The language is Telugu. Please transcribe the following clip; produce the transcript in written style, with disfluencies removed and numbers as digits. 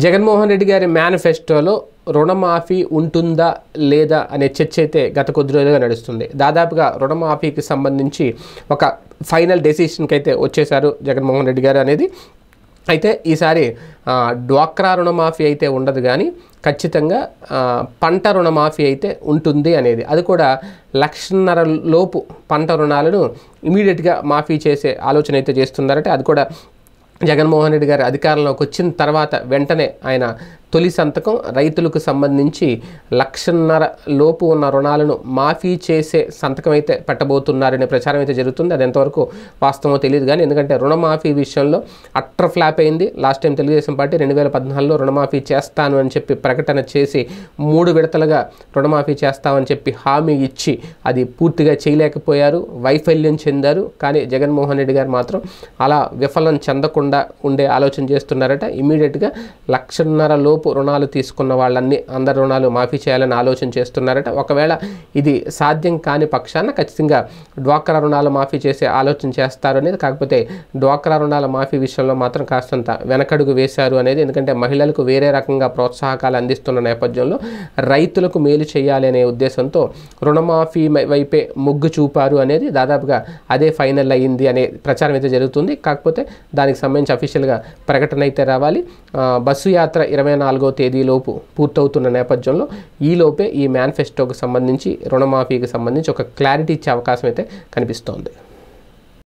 జగన్మోహన్ రెడ్డి గారి మేనిఫెస్టోలో రుణమాఫీ ఉంటుందా లేదా అనే చర్చ అయితే గత కొద్ది రోజులుగా నడుస్తుంది. దాదాపుగా రుణమాఫీకి సంబంధించి ఒక ఫైనల్ డెసిషన్కి అయితే వచ్చేశారు జగన్మోహన్ రెడ్డి గారు అనేది. అయితే ఈసారి డ్వాక్రా రుణమాఫీ అయితే ఉండదు, కానీ ఖచ్చితంగా పంట రుణమాఫీ అయితే ఉంటుంది అనేది. అది కూడా 1,50,000 లోపు పంట రుణాలను ఇమీడియట్గా మాఫీ చేసే ఆలోచన అయితే చేస్తున్నారంటే అది కూడా జగన్మోహన్ రెడ్డి గారు అధికారంలోకి వచ్చిన తర్వాత వెంటనే ఆయన తొలి సంతకం రైతులకు సంబంధించి 1,50,000 లోపు ఉన్న రుణాలను మాఫీ చేసే సంతకం అయితే పెట్టబోతున్నారనే ప్రచారం అయితే జరుగుతుంది. అది ఎంతవరకు వాస్తవమో తెలియదు, కానీ ఎందుకంటే రుణమాఫీ విషయంలో అట్టర్ ఫ్లాప్ అయింది. లాస్ట్ టైం తెలుగుదేశం పార్టీ 2014లో రుణమాఫీ చేస్తాను అని చెప్పి ప్రకటన చేసి 3 విడతలుగా రుణమాఫీ చేస్తామని చెప్పి హామీ ఇచ్చి అది పూర్తిగా చేయలేకపోయారు, వైఫల్యం చెందారు. కానీ జగన్మోహన్ రెడ్డి గారు మాత్రం అలా విఫలం చెందకుండా ఉండే ఆలోచన చేస్తున్నారట. ఇమీడియట్గా 1,50,000 లోపు రుణాలు తీసుకున్న వాళ్ళన్ని అందరి రుణాలు మాఫీ చేయాలని ఆలోచన చేస్తున్నారట. ఒకవేళ ఇది సాధ్యం కాని పక్షాన ఖచ్చితంగా డ్వాక్రా రుణాలు మాఫీ చేసే ఆలోచన చేస్తారు అనేది. కాకపోతే డ్వాక్రా రుణాల మాఫీ విషయంలో మాత్రం కాస్తంత వెనకడుగు వేశారు అనేది. ఎందుకంటే మహిళలకు వేరే రకంగా ప్రోత్సాహకాలు అందిస్తున్న నేపథ్యంలో రైతులకు మేలు చేయాలి అనే ఉద్దేశంతో రుణమాఫీ వైపే మొగ్గు చూపారు అనేది. దాదాపుగా అదే ఫైనల్ అయ్యింది అనే ప్రచారం అయితే జరుగుతుంది. కాకపోతే దానికి సంబంధించి అఫీషియల్గా ప్రకటన అయితే రావాలి. బస్సు యాత్ర 24వ తేదీలోపు పూర్తవుతున్న నేపథ్యంలో ఈలోపే ఈ మేనిఫెస్టోకి సంబంధించి రుణమాఫీకి సంబంధించి ఒక క్లారిటీ ఇచ్చే అవకాశం అయితే కనిపిస్తోంది.